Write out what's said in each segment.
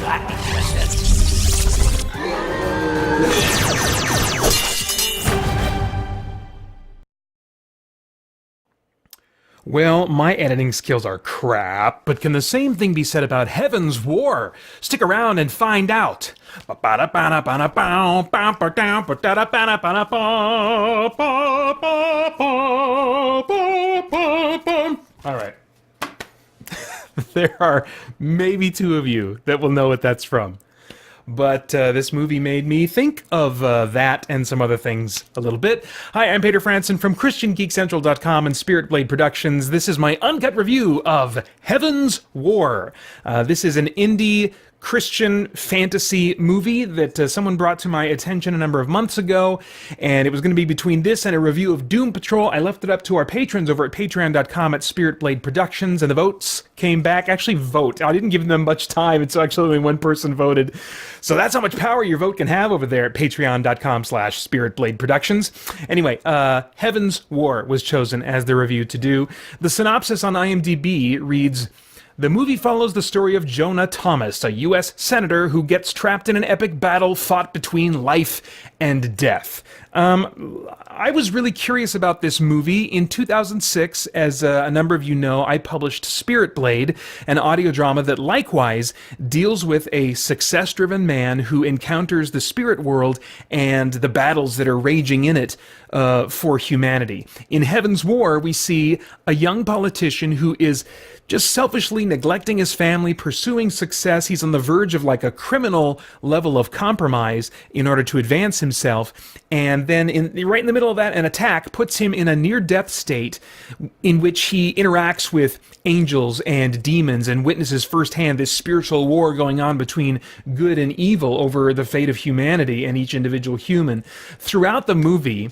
not interested. Well, my editing skills are crap, but can the same thing be said about Heaven's War? Stick around and find out. All right. There are maybe two of you that will know what that's from. But this movie made me think of that and some other things a little bit. Hi, I'm Peter Franson from christiangeekcentral.com and Spirit Blade Productions. This is my uncut review of Heaven's War. This is an indie Christian fantasy movie that someone brought to my attention a number of months ago, and it was going to be between this and a review of Doom Patrol. I left it up to our patrons over at patreon.com at Spirit Blade Productions, and the votes came back. Actually, vote. I didn't give them much time, and so actually only one person voted. So that's how much power your vote can have over there at patreon.com/Spirit Blade Productions. Anyway, Heaven's War was chosen as the review to do. The synopsis on IMDb reads, "The movie follows the story of Jonah Thomas, a U.S. senator who gets trapped in an epic battle fought between life and death." I was really curious about this movie. In 2006, as a number of you know, I published Spirit Blade, an audio drama that likewise deals with a success-driven man who encounters the spirit world and the battles that are raging in it for humanity. In Heaven's War, we see a young politician who is just selfishly neglecting his family, pursuing success. He's on the verge of like a criminal level of compromise in order to advance himself. And then right in the middle of that, an attack puts him in a near-death state in which he interacts with angels and demons and witnesses firsthand this spiritual war going on between good and evil over the fate of humanity and each individual human. Throughout the movie,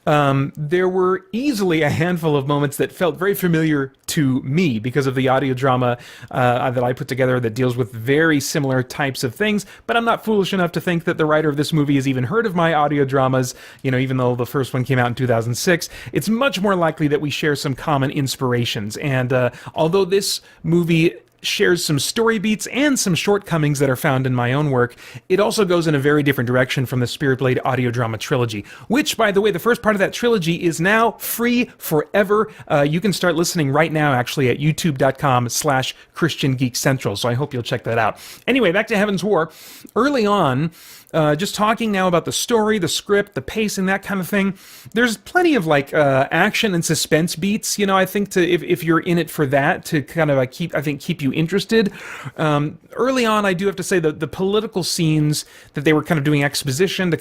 there were easily a handful of moments that felt very familiar to me because of the audio drama that I put together that deals with very similar types of things, but I'm not foolish enough to think that the writer of this movie has even heard of my audio dramas, even though the first one came out in 2006. It's much more likely that we share some common inspirations, and although this movie shares some story beats and some shortcomings that are found in my own work, it also goes in a very different direction from the Spirit Blade audio drama trilogy, which, by the way, the first part of that trilogy is now free forever. You can start listening right now, actually, at youtube.com/ChristianGeekCentral, so I hope you'll check that out. Anyway, back to Heaven's War. Early on, just talking now about the story, the script, the pacing, that kind of thing, there's plenty of action and suspense beats, I think, if you're in it for that, to kind of keep you interested. Early on, I do have to say that the political scenes that they were kind of doing exposition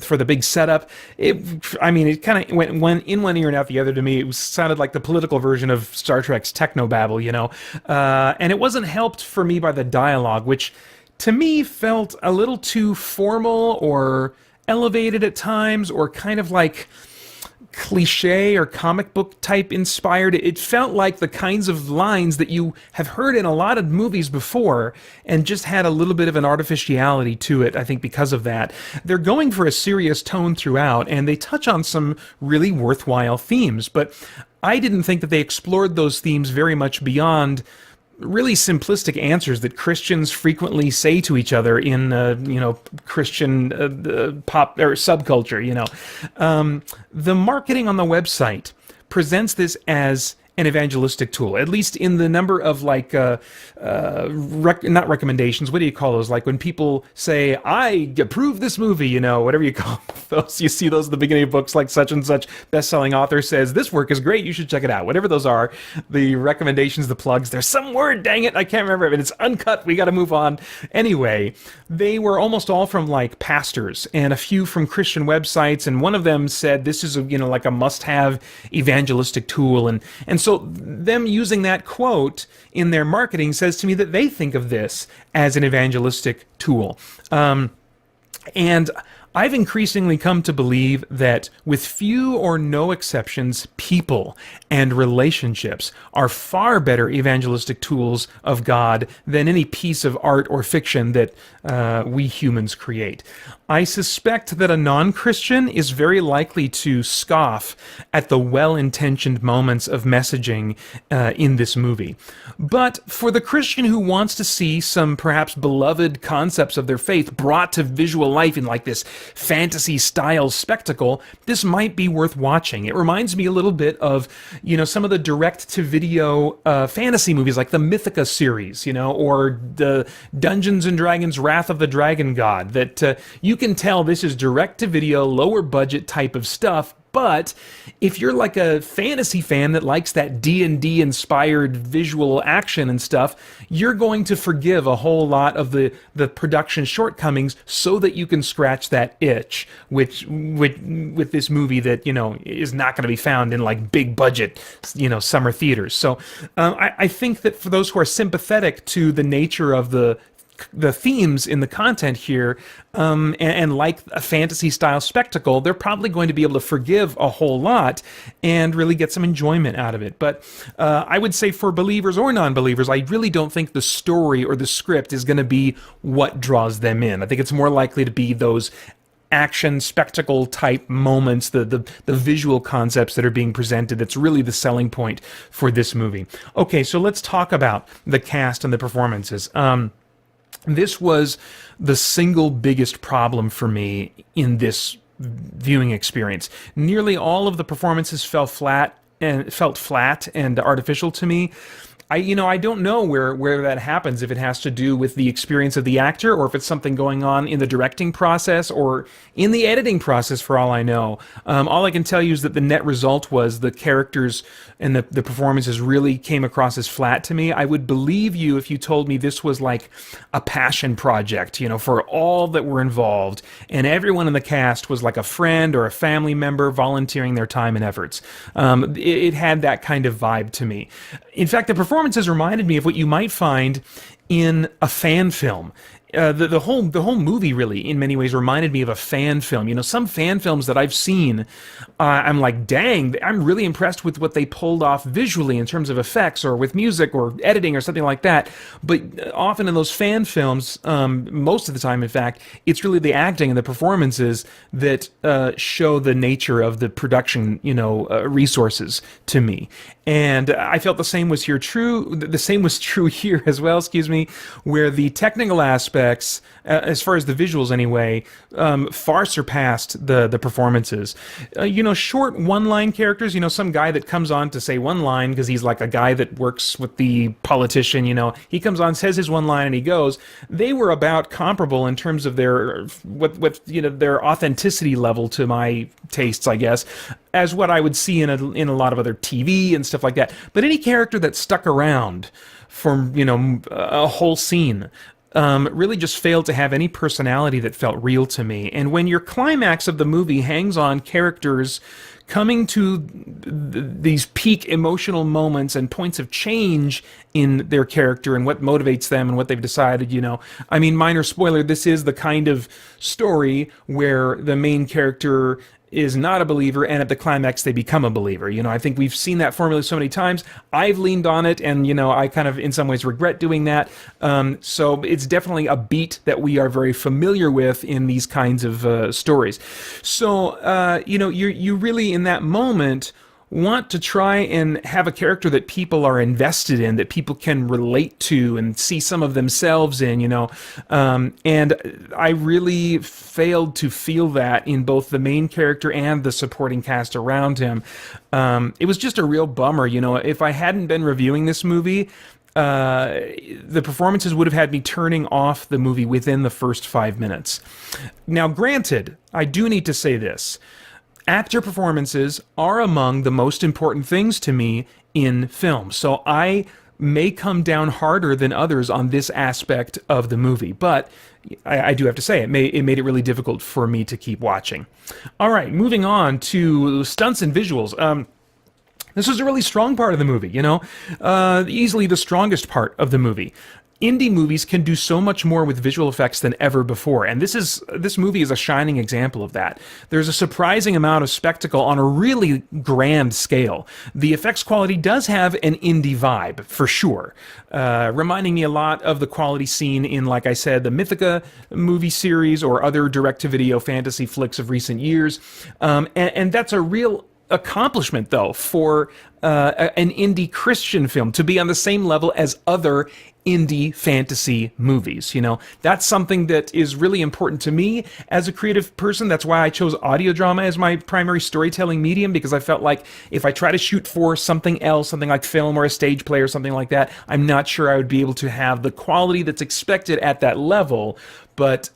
for the big setup, it kind of went in one ear and out the other to me. It sounded like the political version of Star Trek's technobabble, and it wasn't helped for me by the dialogue, which to me felt a little too formal or elevated at times, or kind of like cliche or comic book type inspired. It felt like the kinds of lines that you have heard in a lot of movies before, and just had a little bit of an artificiality to it, I think, because of that. They're going for a serious tone throughout, and they touch on some really worthwhile themes, but I didn't think that they explored those themes very much beyond really simplistic answers that Christians frequently say to each other in, Christian pop or subculture. The marketing on the website presents this as an evangelistic tool, at least in the number of not recommendations. What do you call those? Like when people say, "I approve this movie," whatever you call those. You see those at the beginning of books, like such and such best-selling author says, "This work is great, you should check it out." Whatever those are, the recommendations, the plugs. There's some word, dang it, I can't remember it. It's uncut. We got to move on. Anyway, they were almost all from pastors and a few from Christian websites, and one of them said this is a must-have evangelistic tool, and so them using that quote in their marketing says to me that they think of this as an evangelistic tool. And I've increasingly come to believe that, with few or no exceptions, people and relationships are far better evangelistic tools of God than any piece of art or fiction that we humans create. I suspect that a non-Christian is very likely to scoff at the well-intentioned moments of messaging in this movie. But for the Christian who wants to see some perhaps beloved concepts of their faith brought to visual life in like this fantasy-style spectacle, this might be worth watching. It reminds me a little bit of, some of the direct-to-video fantasy movies like the Mythica series, or the Dungeons and Dragons Wrath of the Dragon God, that you can tell this is direct-to-video, lower-budget type of stuff. But if you're like a fantasy fan that likes that D&D inspired visual action and stuff, you're going to forgive a whole lot of the production shortcomings so that you can scratch that itch, which with this movie that, is not going to be found in like big budget, summer theaters. So I think that for those who are sympathetic to the nature of the themes in the content here, and like a fantasy style spectacle, they're probably going to be able to forgive a whole lot and really get some enjoyment out of it. But I would say for believers or non-believers, I really don't think the story or the script is going to be what draws them in. I think it's more likely to be those action spectacle type moments, the visual concepts that are being presented, that's really the selling point for this movie. Okay, so let's talk about the cast and the performances. This was the single biggest problem for me in this viewing experience. Nearly all of the performances felt flat and artificial to me. I don't know where that happens, if it has to do with the experience of the actor or if it's something going on in the directing process or in the editing process, for all I know. All I can tell you is that the net result was the characters and the performances really came across as flat to me. I would believe you if you told me this was like a passion project, for all that were involved, and everyone in the cast was like a friend or a family member volunteering their time and efforts. It had that kind of vibe to me. In fact, the performances reminded me of what you might find in a fan film. The whole movie really, in many ways, reminded me of a fan film. Some fan films that I've seen, I'm like, dang, I'm really impressed with what they pulled off visually in terms of effects or with music or editing or something like that. But often in those fan films, most of the time, in fact, it's really the acting and the performances that show the nature of the production, resources to me. And I felt the same was true here as well, where the technical aspects, as far as the visuals anyway, far surpassed the performances. Short one-line characters, some guy that comes on to say one line because he's like a guy that works with the politician, he comes on, says his one line and he goes. They were about comparable in terms of their their authenticity level to my tastes, I guess, as what I would see in a lot of other TV and stuff like that. But any character that stuck around for a whole scene really just failed to have any personality that felt real to me. And when your climax of the movie hangs on characters coming to these peak emotional moments and points of change in their character and what motivates them and what they've decided, minor spoiler, this is the kind of story where the main character is not a believer, and at the climax they become a believer. I think we've seen that formula so many times. I've leaned on it, and I kind of in some ways regret doing that. So it's definitely a beat that we are very familiar with in these kinds of stories. So you really in that moment want to try and have a character that people are invested in, that people can relate to and see some of themselves in, and I really failed to feel that in both the main character and the supporting cast around him. It was just a real bummer. If I hadn't been reviewing this movie, the performances would have had me turning off the movie within the first 5 minutes. Now, granted, I do need to say this. Actor performances are among the most important things to me in film, so I may come down harder than others on this aspect of the movie, but I do have to say it made it really difficult for me to keep watching. All right, moving on to stunts and visuals. This was a really strong part of the movie, easily the strongest part of the movie. indie movies can do so much more with visual effects than ever before, and this movie is a shining example of that. There's a surprising amount of spectacle on a really grand scale. The effects quality does have an indie vibe, for sure, reminding me a lot of the quality seen in, like I said, the Mythica movie series or other direct-to-video fantasy flicks of recent years, and that's a real accomplishment, though, for an indie Christian film to be on the same level as other indie fantasy movies. That's something that is really important to me as a creative person. That's why I chose audio drama as my primary storytelling medium, because I felt like if I try to shoot for something else, something like film or a stage play or something like that, I'm not sure I would be able to have the quality that's expected at that level. But,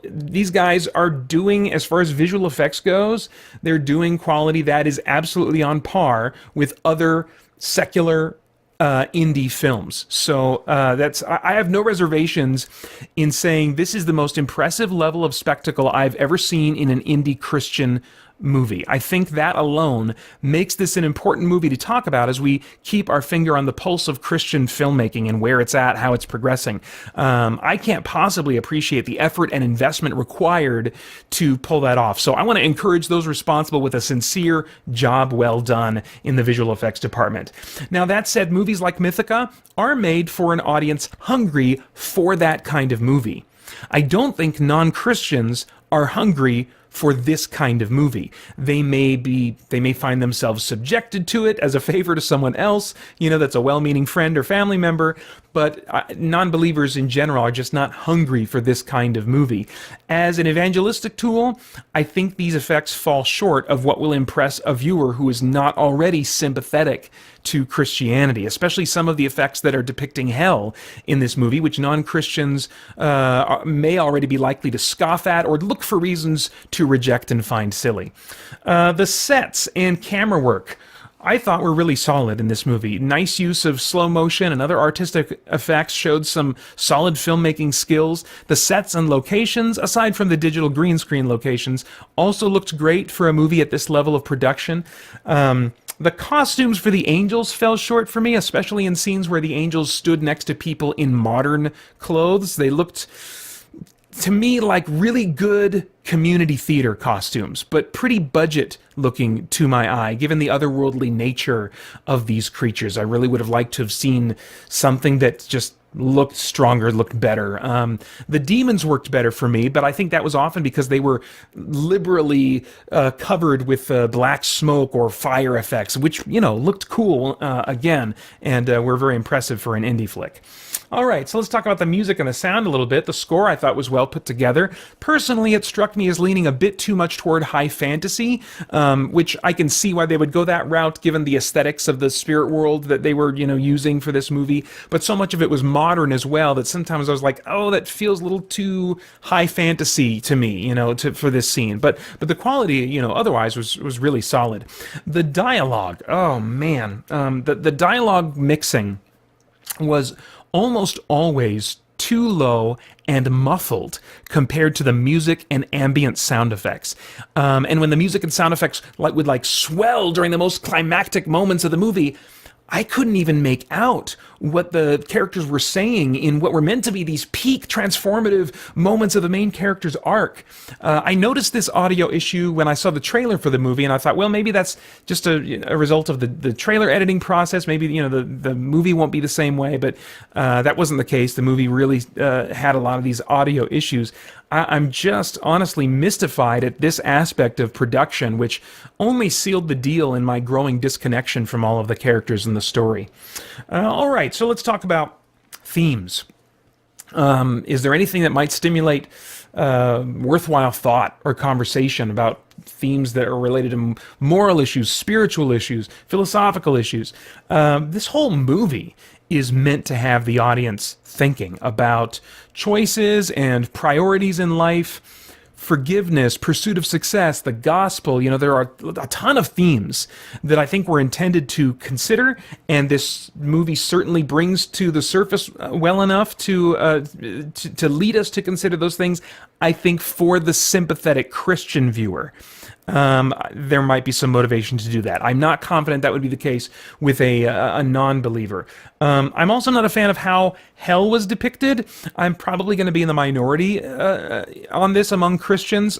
these guys are doing, as far as visual effects goes, they're doing quality that is absolutely on par with other secular indie films. So I have no reservations in saying this is the most impressive level of spectacle I've ever seen in an indie Christian movie. I think that alone makes this an important movie to talk about as we keep our finger on the pulse of Christian filmmaking and where it's at, how it's progressing. I can't possibly appreciate the effort and investment required to pull that off. So I want to encourage those responsible with a sincere job well done in the visual effects department. Now, that said, movies like Mythica are made for an audience hungry for that kind of movie. I don't think non-Christians are hungry for this kind of movie. They may find themselves subjected to it as a favor to someone else, that's a well-meaning friend or family member, but non-believers in general are just not hungry for this kind of movie. As an evangelistic tool, I think these effects fall short of what will impress a viewer who is not already sympathetic to Christianity, especially some of the effects that are depicting hell in this movie, which non-Christians may already be likely to scoff at or look for reasons to reject and find silly. The sets and camera work I thought were really solid in this movie. Nice use of slow motion and other artistic effects showed some solid filmmaking skills. The sets and locations, aside from the digital green screen locations, also looked great for a movie at this level of production. The costumes for the angels fell short for me, especially in scenes where the angels stood next to people in modern clothes. They looked, to me, like really good community theater costumes, but pretty budget looking to my eye, given the otherworldly nature of these creatures. I really would have liked to have seen something that just looked stronger, looked better. The demons worked better for me, but I think that was often because they were liberally covered with black smoke or fire effects, which, looked cool again, and were very impressive for an indie flick. All right, so let's talk about the music and the sound a little bit. The score I thought was well put together. Personally, it struck me as leaning a bit too much toward high fantasy, which I can see why they would go that route given the aesthetics of the spirit world that they were, using for this movie. But so much of it was modern as well that sometimes I was like, oh, that feels a little too high fantasy to me, for this scene. But the quality, otherwise was really solid. The dialogue, oh man, the dialogue mixing was almost always too low and muffled compared to the music and ambient sound effects. And when the music and sound effects would swell during the most climactic moments of the movie, I couldn't even make out what the characters were saying in what were meant to be these peak transformative moments of the main character's arc. I noticed this audio issue when I saw the trailer for the movie, and I thought, well, maybe that's just a result of the trailer editing process. Maybe the movie won't be the same way, but that wasn't the case. The movie really had a lot of these audio issues. I'm just honestly mystified at this aspect of production, which only sealed the deal in my growing disconnection from all of the characters in the story. All right, so let's talk about themes. Is there anything that might stimulate worthwhile thought or conversation about themes that are related to moral issues, spiritual issues, philosophical issues? This whole movie is meant to have the audience thinking about choices and priorities in life, forgiveness, pursuit of success, the gospel. There are a ton of themes that I think were intended to consider, and this movie certainly brings to the surface well enough to lead us to consider those things. I think for the sympathetic Christian viewer, there might be some motivation to do that. I'm not confident that would be the case with a non-believer. I'm also not a fan of how hell was depicted. I'm probably going to be in the minority on this among Christians,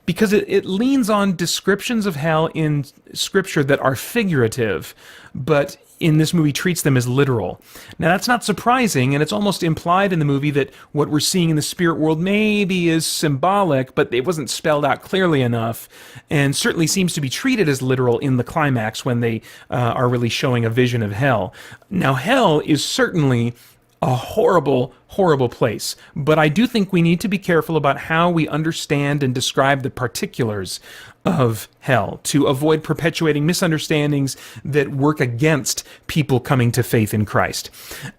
because it leans on descriptions of hell in Scripture that are figurative, but in this movie treats them as literal. Now, that's not surprising, and it's almost implied in the movie that what we're seeing in the spirit world maybe is symbolic, but it wasn't spelled out clearly enough, and certainly seems to be treated as literal in the climax when they are really showing a vision of hell. Now, hell is certainly a horrible, horrible place. But I do think we need to be careful about how we understand and describe the particulars of hell to avoid perpetuating misunderstandings that work against people coming to faith in Christ.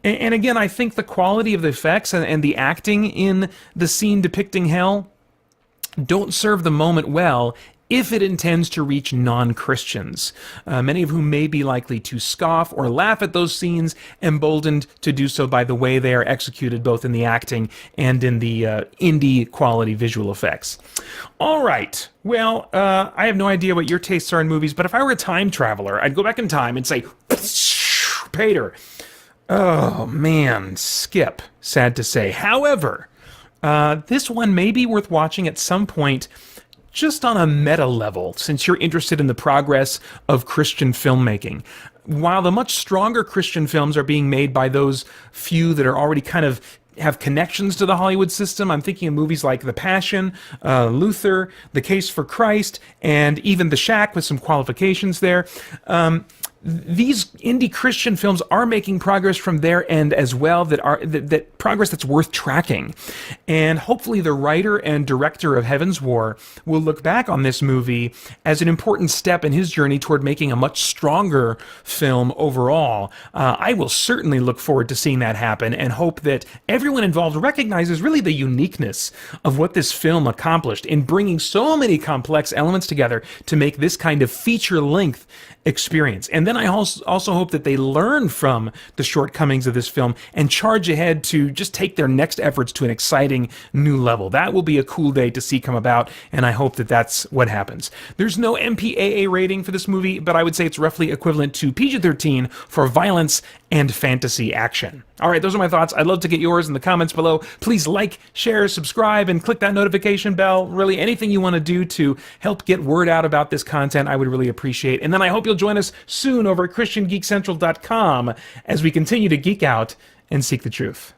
And again, I think the quality of the effects and the acting in the scene depicting hell don't serve the moment well if it intends to reach non-Christians, many of whom may be likely to scoff or laugh at those scenes, emboldened to do so by the way they are executed both in the acting and in the indie quality visual effects. All right, well, I have no idea what your tastes are in movies, but if I were a time traveler, I'd go back in time and say, Pater, oh man, skip, sad to say. However, this one may be worth watching at some point just on a meta level, since you're interested in the progress of Christian filmmaking. While the much stronger Christian films are being made by those few that are already kind of have connections to the Hollywood system, I'm thinking of movies like The Passion, Luther, The Case for Christ, and even The Shack with some qualifications there. These indie Christian films are making progress from their end as well, that progress that's worth tracking. And hopefully the writer and director of Heaven's War will look back on this movie as an important step in his journey toward making a much stronger film overall. I will certainly look forward to seeing that happen and hope that everyone involved recognizes really the uniqueness of what this film accomplished in bringing so many complex elements together to make this kind of feature-length experience. And then I also hope that they learn from the shortcomings of this film and charge ahead to just take their next efforts to an exciting new level. That will be a cool day to see come about, and I hope that that's what happens. There's no MPAA rating for this movie, but I would say it's roughly equivalent to PG-13 for violence and fantasy action. All right, those are my thoughts. I'd love to get yours in the comments below. Please like, share, subscribe, and click that notification bell. Really, anything you want to do to help get word out about this content, I would really appreciate. And then I hope you'll join us soon over at christiangeekcentral.com as we continue to geek out and seek the truth.